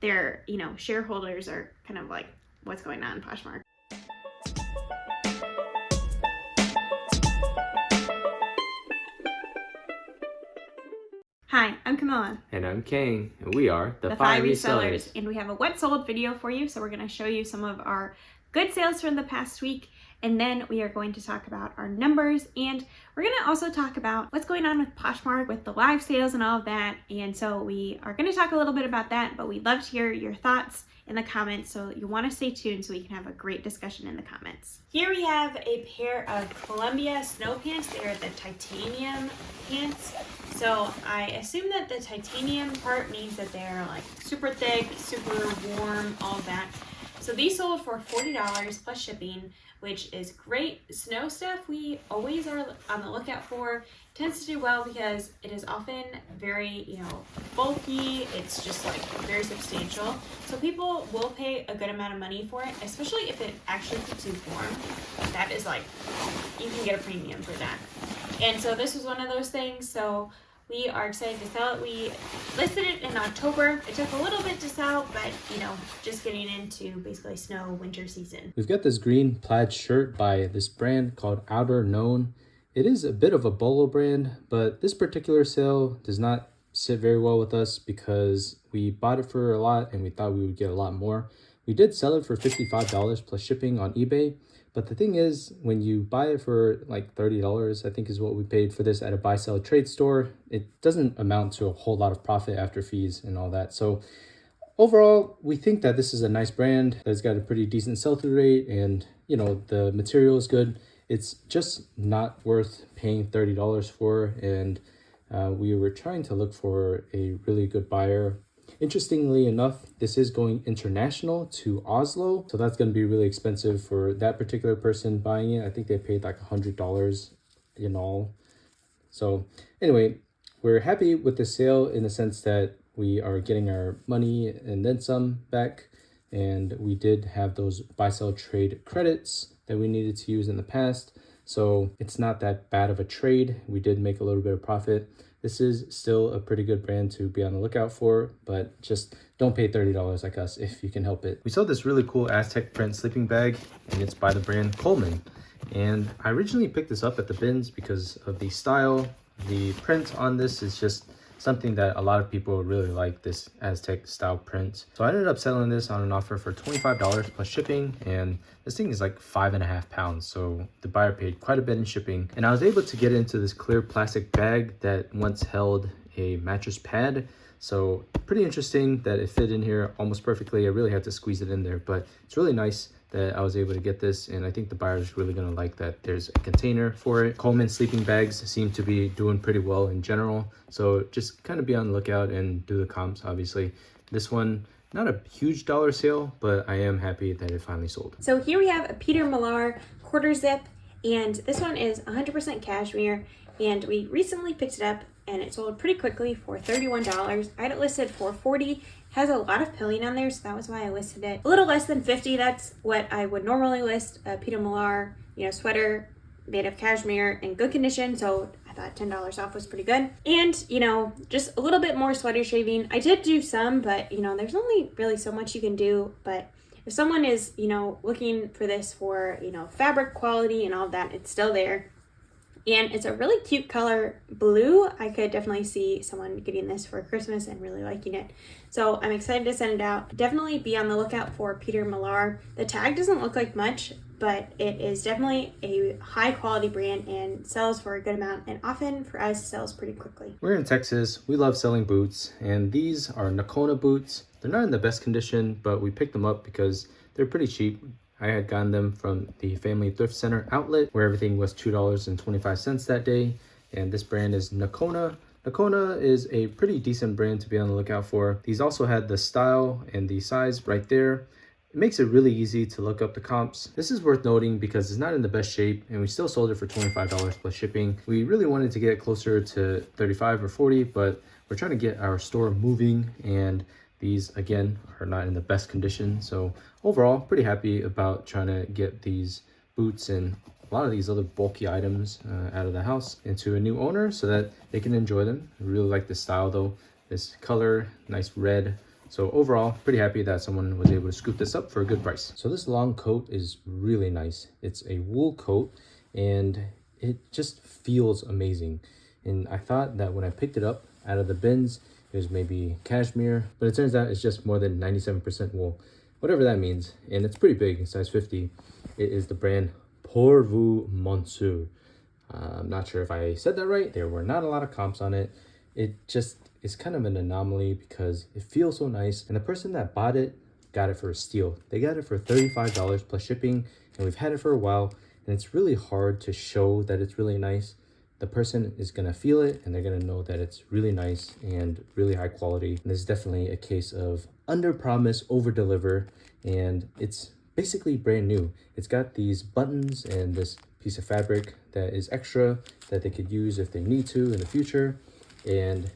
their, shareholders are kind of like, what's going on in Poshmark. Hi, I'm Camilla. And I'm Kang, and we are the FI Resellers. And we have a what sold video for you, so we're going to show you some of our good sales from the past week, and then we are going to talk about our numbers, and we're going to also talk about what's going on with Poshmark with the live sales and all of that. And so we are going to talk a little bit about that, but we'd love to hear your thoughts in the comments, so you want to stay tuned so we can have a great discussion in the comments. Here we have a pair of Columbia snow pants. They are the titanium pants. So I assume that the titanium part means that they're like super thick, super warm, all of that. So these sold for $40 plus shipping, which is great. Snow stuff we always are on the lookout for. It tends to do well because it is often very, bulky. It's just like very substantial. So people will pay a good amount of money for it, especially if it actually keeps you warm. That is like, you can get a premium for that. And so this was one of those things. So we are excited to sell it. We listed it in October. It took a little bit to sell, but just getting into basically snow winter season. We've got this green plaid shirt by this brand called Outer Known. It is a bit of a bolo brand, but this particular sale does not sit very well with us because we bought it for a lot and we thought we would get a lot more. We did sell it for $55 plus shipping on eBay. But the thing is, when you buy it for like $30, I think is what we paid for this at a buy-sell trade store, it doesn't amount to a whole lot of profit after fees and all that. So overall, we think that this is a nice brand that's got a pretty decent sell-through rate, and the material is good. It's just not worth paying $30 for, and we were trying to look for a really good buyer. Interestingly enough, this is going international to Oslo, so that's going to be really expensive for that particular person buying it. I think they paid like $100 in all. So anyway, we're happy with the sale in the sense that we are getting our money and then some back, and we did have those buy-sell trade credits that we needed to use in the past, so it's not that bad of a trade. We did make a little bit of profit. This is still a pretty good brand to be on the lookout for, but just don't pay $30 like us if you can help it. We saw this really cool Aztec print sleeping bag, and it's by the brand Coleman. And I originally picked this up at the bins because of the style. The print on this is just something that a lot of people really like, this Aztec style print. So I ended up selling this on an offer for $25 plus shipping, and this thing is like 5.5 pounds. So the buyer paid quite a bit in shipping, and I was able to get into this clear plastic bag that once held a mattress pad. So pretty interesting that it fit in here almost perfectly. I really had to squeeze it in there, but it's really nice that I was able to get this, and I think the buyer is really gonna like that there's a container for it. Coleman sleeping bags seem to be doing pretty well in general, so just kind of be on the lookout and do the comps. Obviously this one, not a huge dollar sale, but I am happy that it finally sold. So here we have a Peter Millar quarter zip, and this one is 100% cashmere, and we recently picked it up and it sold pretty quickly for $31. I had it listed for $40. Has a lot of pilling on there, so that was why I listed it a little less than $50. That's what I would normally list a Peter Millar, sweater made of cashmere in good condition. So I thought $10 off was pretty good. And just a little bit more sweater shaving. I did do some, but there's only really so much you can do. But if someone is looking for this for fabric quality and all of that, it's still there. And it's a really cute color, blue. I could definitely see someone getting this for Christmas and really liking it. So I'm excited to send it out. Definitely be on the lookout for Peter Millar. The tag doesn't look like much, but it is definitely a high quality brand and sells for a good amount, and often for us sells pretty quickly. We're in Texas. We love selling boots, and these are Nakona boots. They're not in the best condition, but we picked them up because they're pretty cheap. I had gotten them from the Family Thrift Center outlet where everything was $2.25 that day. And this brand is Nakona. Nakona is a pretty decent brand to be on the lookout for. These also had the style and the size right there. It makes it really easy to look up the comps. This is worth noting because it's not in the best shape, and we still sold it for $25 plus shipping. We really wanted to get closer to 35 or 40, but we're trying to get our store moving, and these again are not in the best condition. So overall, pretty happy about trying to get these boots and a lot of these other bulky items out of the house into a new owner so that they can enjoy them. I really like the style though. This color, nice red So overall, pretty happy that someone was able to scoop this up for a good price. So this long coat is really nice. It's a wool coat and it just feels amazing. And I thought that when I picked it up out of the bins, it was maybe cashmere, but it turns out it's just more than 97% wool, whatever that means. And it's pretty big, size 50. It is the brand Pour Vous Monsieur. I'm not sure if I said that right. There were not a lot of comps on it. It just is kind of an anomaly because it feels so nice. And the person that bought it got it for a steal. They got it for $35 plus shipping, and we've had it for a while. And it's really hard to show that it's really nice. The person is gonna feel it and they're gonna know that it's really nice and really high quality. And this is definitely a case of under promise, over deliver. And it's basically brand new. It's got these buttons and this piece of fabric that is extra that they could use if they need to in the future. And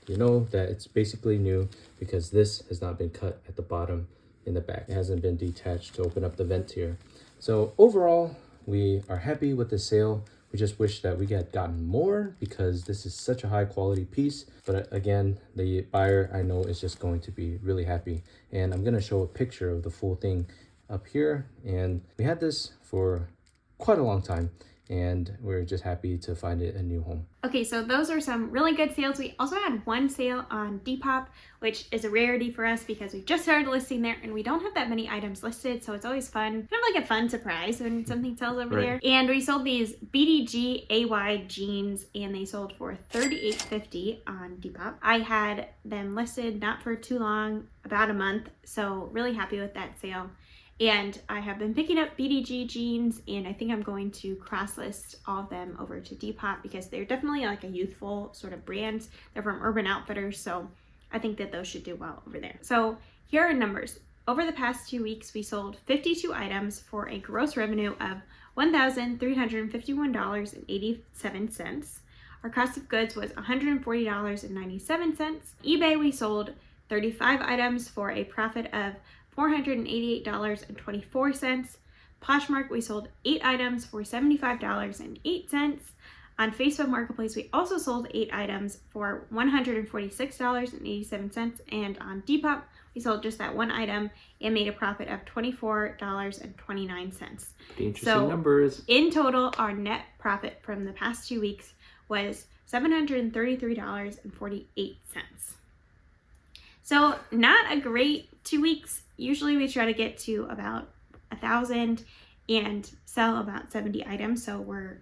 you know that it's basically new because this has not been cut at the bottom in the back. It hasn't been detached to open up the vent here. So overall, we are happy with the sale. We just wish that we had gotten more because this is such a high quality piece. But again, the buyer I know is just going to be really happy. And I'm gonna show a picture of the full thing up here. And we had this for quite a long time and we're just happy to find it a new home. Okay, so those are some really good sales. We also had one sale on Depop, which is a rarity for us because we just started listing there and we don't have that many items listed, so it's always fun, kind of like a fun surprise when something sells over there. And we sold these BDG AY jeans and they sold for $38.50 on Depop. I had them listed not for too long, about a month, so really happy with that sale. And I have been picking up BDG jeans and I think I'm going to cross list all of them over to Depop because they're definitely like a youthful sort of brand. They're from Urban Outfitters, so I think that those should do well over there. So here are numbers. Over the past 2 weeks, we sold 52 items for a gross revenue of $1,351.87. Our cost of goods was $140.97. eBay, we sold 35 items for a profit of $488.24. Poshmark, we sold 8 items for $75.08. On Facebook Marketplace, we also sold 8 items for $146.87. And on Depop, we sold just that one item and made a profit of $24.29. Interesting numbers. In total, our net profit from the past 2 weeks was $733.48. So not a great 2 weeks. Usually we try to get to about 1,000 and sell about 70 items. So we're,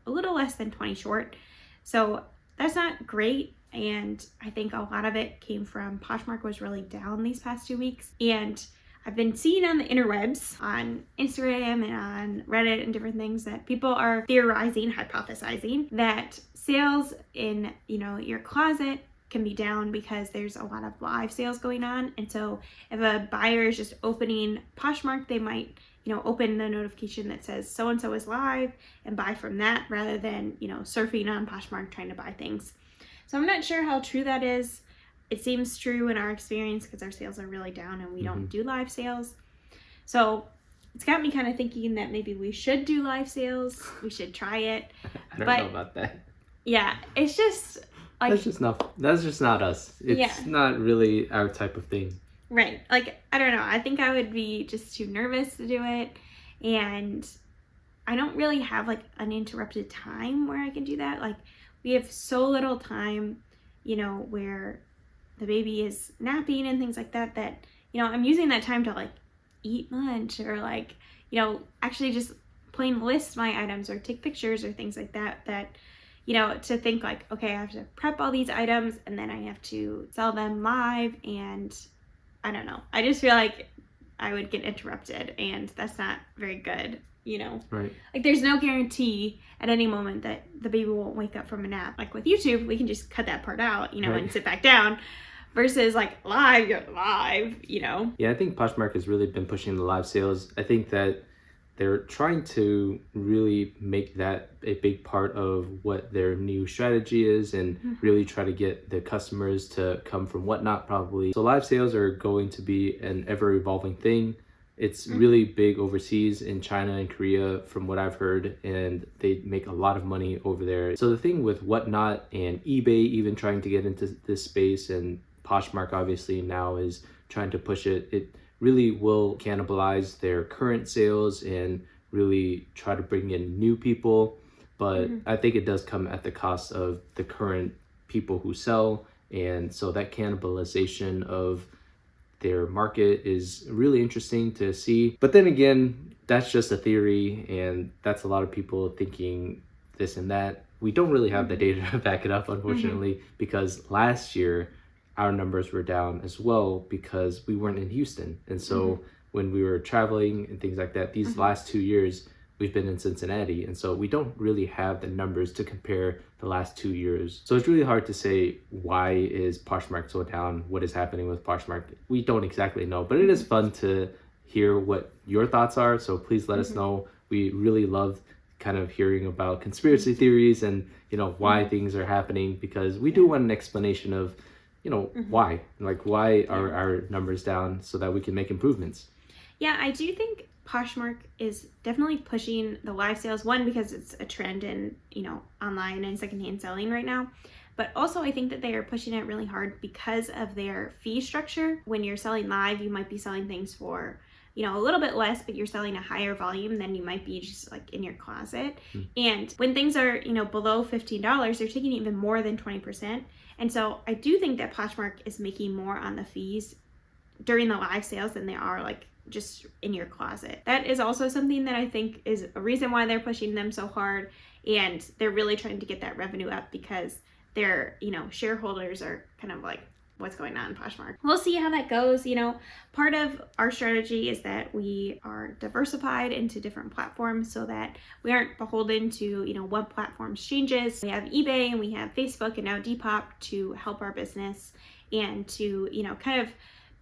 a little less than 20 short. So that's not great. And I think a lot of it came from Poshmark was really down these past 2 weeks. And I've been seeing on the interwebs, on Instagram and on Reddit and different things that people are theorizing, hypothesizing that sales in, your closet can be down because there's a lot of live sales going on. And so if a buyer is just opening Poshmark, they might, open the notification that says so-and-so is live and buy from that rather than, surfing on Poshmark trying to buy things. So I'm not sure how true that is. It seems true in our experience because our sales are really down and we don't do live sales. So it's got me kind of thinking that maybe we should do live sales. We should try it. I don't know about that. Yeah, it's just like that's just not us. It's not really our type of thing. Right. Like, I don't know. I think I would be just too nervous to do it. And I don't really have like uninterrupted time where I can do that. Like, we have so little time, where the baby is napping and things like that, I'm using that time to like eat lunch or like, actually just plain list my items or take pictures or things like that, to think like, okay, I have to prep all these items and then I have to sell them live. And I don't know. I just feel like I would get interrupted and that's not very good, Right. Like there's no guarantee at any moment that the baby won't wake up from a nap. Like with YouTube, we can just cut that part out, right. and sit back down versus like live, you're live, Yeah, I think Poshmark has really been pushing the live sales. I think that they're trying to really make that a big part of what their new strategy is and really try to get the customers to come from Whatnot probably. So live sales are going to be an ever evolving thing. It's really big overseas in China and Korea from what I've heard, and they make a lot of money over there. So the thing with Whatnot and eBay even trying to get into this space and Poshmark obviously now is trying to push it, it really will cannibalize their current sales and really try to bring in new people. But I think it does come at the cost of the current people who sell. And so that cannibalization of their market is really interesting to see. But then again, that's just a theory, and that's a lot of people thinking this and that. We don't really have the data to back it up, unfortunately, because last year our numbers were down as well because we weren't in Houston. And so when we were traveling and things like that, these last 2 years, we've been in Cincinnati. And so we don't really have the numbers to compare the last 2 years. So it's really hard to say, why is Poshmark so down? What is happening with Poshmark? We don't exactly know, but it is fun to hear what your thoughts are. So please let us know. We really love kind of hearing about conspiracy theories and, you know, why things are happening, because we do want an explanation of, you know, why, like why are our numbers down so that we can make improvements. Yeah, I do think Poshmark is definitely pushing the live sales, one, because it's a trend in, you know, online and secondhand selling right now. But also I think that they are pushing it really hard because of their fee structure. When you're selling live, you might be selling things for, you know, a little bit less, but you're selling a higher volume than you might be just like in your closet. And when things are, you know, below $15, they're taking even more than 20%. And so I do think that Poshmark is making more on the fees during the live sales than they are like just in your closet. That is also something that I think is a reason why they're pushing them so hard, and they're really trying to get that revenue up because their, you know, shareholders are kind of like, what's going on in Poshmark. We'll see how that goes. You know, part of our strategy is that we are diversified into different platforms so that we aren't beholden to, you know, one platform's changes. We have eBay and we have Facebook and now Depop to help our business and to, you know, kind of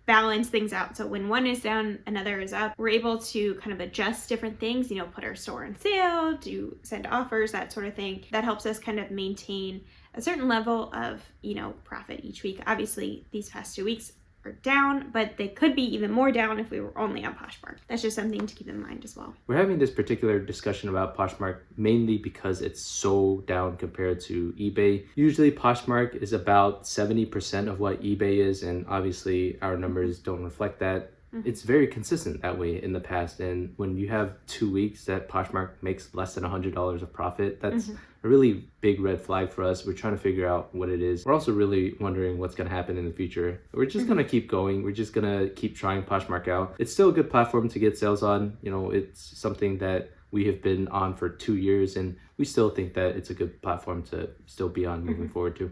balance things out. So when one is down, another is up. We're able to kind of adjust different things, you know, put our store on sale, do send offers, that sort of thing. That helps us kind of maintain a certain level of, you know, profit each week. Obviously, these past 2 weeks are down, but they could be even more down if we were only on Poshmark. That's just something to keep in mind as well. We're having this particular discussion about Poshmark mainly because it's so down compared to eBay. Usually Poshmark is about 70% of what eBay is, and obviously our numbers don't reflect that. It's very consistent that way in the past, and when you have 2 weeks that Poshmark makes less than $100 of profit, that's a really big red flag for us. We're trying to figure out what it is. We're also really wondering what's going to happen in the future. We're just going to keep going. We're just going to keep trying Poshmark out. It's still a good platform to get sales on. You know, it's something that we have been on for 2 years, and we still think that it's a good platform to still be on moving forward too.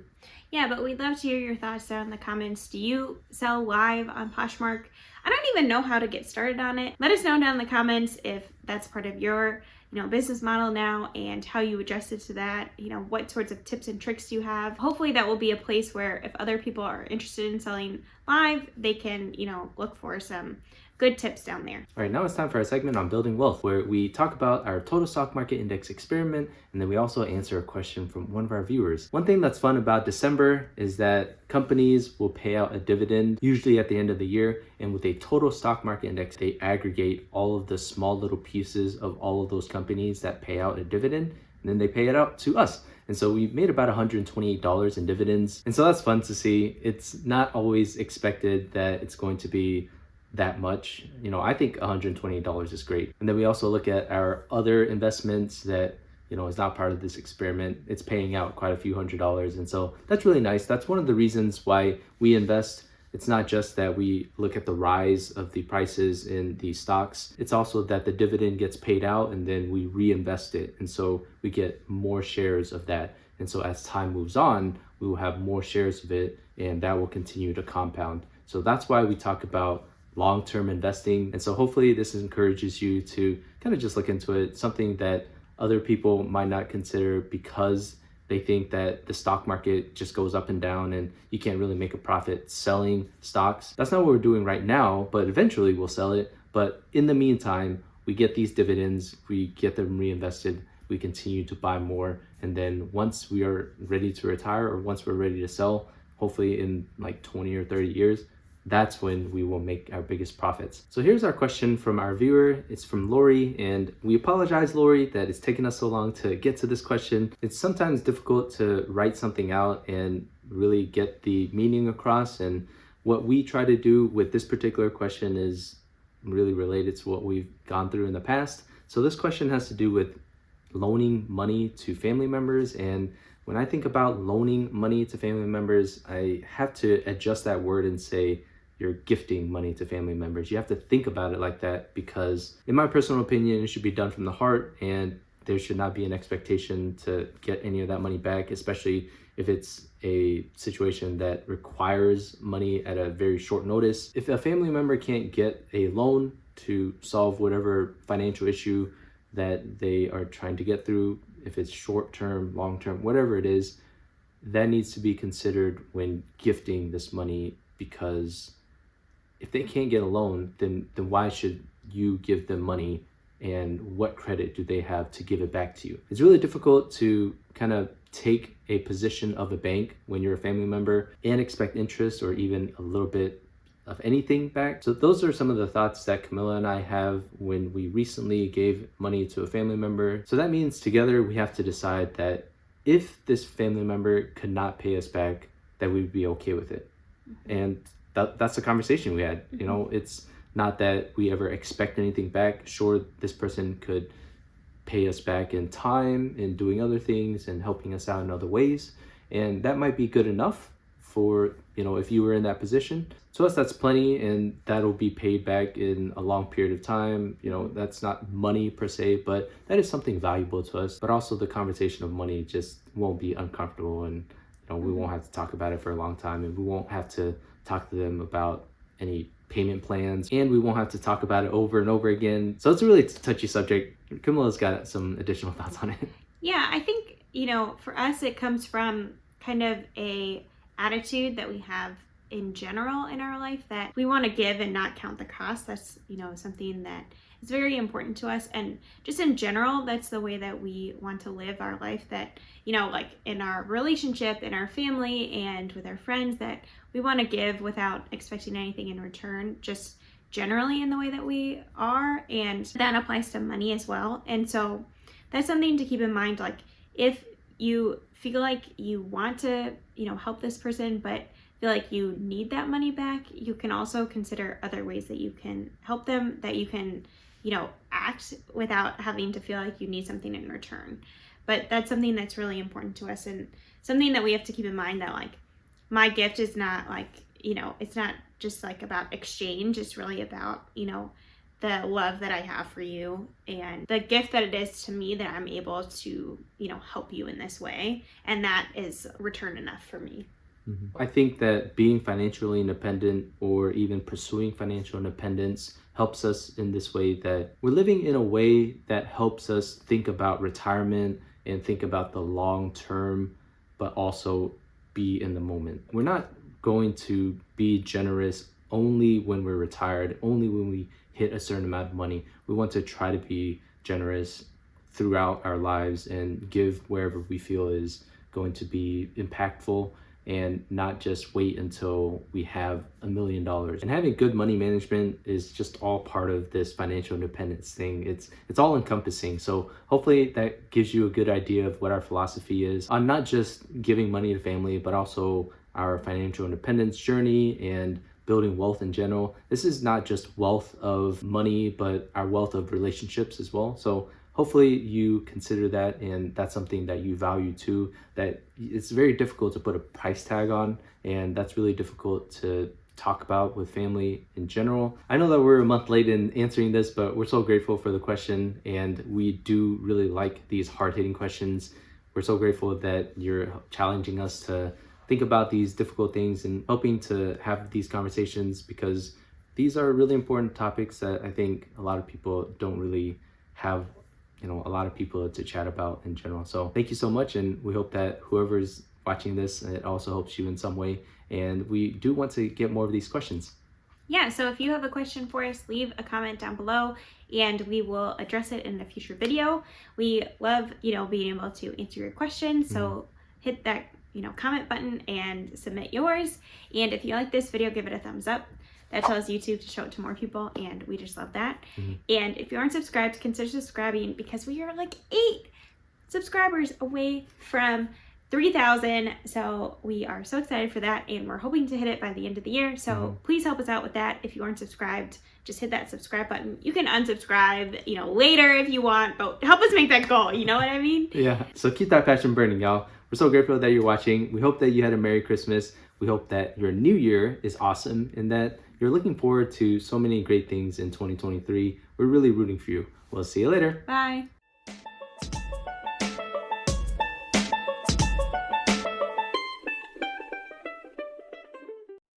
Yeah, but we'd love to hear your thoughts down in the comments. Do you sell live on Poshmark? I don't even know how to get started on it. Let us know down in the comments if that's part of your, you know, business model now and how you adjusted to that. You know, what sorts of tips and tricks you have. Hopefully that will be a place where if other people are interested in selling live, they can, you know, look for some good tips down there. All right, now it's time for our segment on building wealth, where we talk about our total stock market index experiment, and then we also answer a question from one of our viewers. One thing that's fun about December is that companies will pay out a dividend, usually at the end of the year, and with a total stock market index, they aggregate all of the small little pieces of all of those companies that pay out a dividend, and then they pay it out to us. And so we made about $128 in dividends. And so that's fun to see. It's not always expected that it's going to be that much. You know, I think $120 is great. And then we also look at our other investments that, you know, is not part of this experiment. It's paying out quite a few $100s. And so that's really nice. That's one of the reasons why we invest. It's not just that we look at the rise of the prices in the stocks. It's also that the dividend gets paid out and then we reinvest it. And so we get more shares of that. And so as time moves on, we will have more shares of it, and that will continue to compound. So that's why we talk about long-term investing. And so hopefully this encourages you to kind of just look into it, something that other people might not consider because they think that the stock market just goes up and down and you can't really make a profit selling stocks. That's not what we're doing right now, but eventually we'll sell it. But in the meantime, we get these dividends, we get them reinvested, we continue to buy more. And then once we are ready to retire, or once we're ready to sell, hopefully in like 20 or 30 years, that's when we will make our biggest profits. So here's our question from our viewer. It's from Lori, and we apologize, Lori, that it's taken us so long to get to this question. It's sometimes difficult to write something out and really get the meaning across. And what we try to do with this particular question is really related to what we've gone through in the past. So this question has to do with loaning money to family members. And when I think about loaning money to family members, I have to adjust that word and say you're gifting money to family members. You have to think about it like that, because in my personal opinion, it should be done from the heart, and there should not be an expectation to get any of that money back, especially if it's a situation that requires money at a very short notice. If a family member can't get a loan to solve whatever financial issue that they are trying to get through, if it's short-term, long-term, whatever it is, that needs to be considered when gifting this money, because if they can't get a loan, then why should you give them money, and what credit do they have to give it back to you? It's really difficult to kind of take a position of a bank when you're a family member and expect interest or even a little bit of anything back. So those are some of the thoughts that Camilla and I have when we recently gave money to a family member. So that means together we have to decide that if this family member could not pay us back, that we'd be okay with it. And that's the conversation we had. You know, it's not that we ever expect anything back. Sure, this person could pay us back in time and doing other things and helping us out in other ways, and that might be good enough for, you know, if you were in that position. To us, that's plenty, and that'll be paid back in a long period of time. You know, that's not money per se, but that is something valuable to us. But also the conversation of money just won't be uncomfortable, and you know, we won't have to talk about it for a long time, and we won't have to talk to them about any payment plans, and we won't have to talk about it over and over again. So it's a really touchy subject. Camilla's got some additional thoughts on it. Yeah, I think, you know, for us, it comes from kind of a attitude that we have in general in our life, that we want to give and not count the cost. That's, you know, something that is very important to us. And just in general, that's the way that we want to live our life, that, you know, like in our relationship, in our family, and with our friends, that we want to give without expecting anything in return, just generally in the way that we are. And that applies to money as well. And so that's something to keep in mind. Like, if you feel like you want to, you know, help this person, but feel like you need that money back, you can also consider other ways that you can help them, that you can, you know, act without having to feel like you need something in return. But that's something that's really important to us, and something that we have to keep in mind, that like, my gift is not like, you know, it's not just like about exchange. It's really about, you know, the love that I have for you and the gift that it is to me that I'm able to, you know, help you in this way. And that is return enough for me. I think that being financially independent, or even pursuing financial independence, helps us in this way, that we're living in a way that helps us think about retirement and think about the long term, but also be in the moment. We're not going to be generous only when we're retired, only when we hit a certain amount of money. We want to try to be generous throughout our lives and give wherever we feel is going to be impactful, and not just wait until we have $1 million. And having good money management is just all part of this financial independence thing. It's all encompassing. So hopefully that gives you a good idea of what our philosophy is on not just giving money to family, but also our financial independence journey and building wealth in general. This is not just wealth of money, but our wealth of relationships as well. So hopefully you consider that, and that's something that you value too, that it's very difficult to put a price tag on, and that's really difficult to talk about with family in general. I know that we're a month late in answering this, but we're so grateful for the question, and we do really like these hard-hitting questions. We're so grateful that you're challenging us to think about these difficult things and hoping to have these conversations, because these are really important topics that I think a lot of people don't really have, you know, a lot of people to chat about in general. So thank you so much, and we hope that whoever's watching this, it also helps you in some way, and we do want to get more of these questions. Yeah, so if you have a question for us, leave a comment down below and we will address it in a future video. We love, you know, being able to answer your questions, so hit that, you know, comment button and submit yours. And if you like this video, give it a thumbs up. That tells YouTube to show it to more people, and we just love that. And if you aren't subscribed, consider subscribing, because we are like 8 subscribers away from 3,000. So we are so excited for that, and we're hoping to hit it by the end of the year. So please help us out with that. If you aren't subscribed, just hit that subscribe button. You can unsubscribe, later if you want, but help us make that goal. You know what I mean? Yeah. So keep that passion burning, y'all. We're so grateful that you're watching. We hope that you had a Merry Christmas. We hope that your new year is awesome and that you're looking forward to so many great things in 2023. We're really rooting for you. We'll see you later. Bye.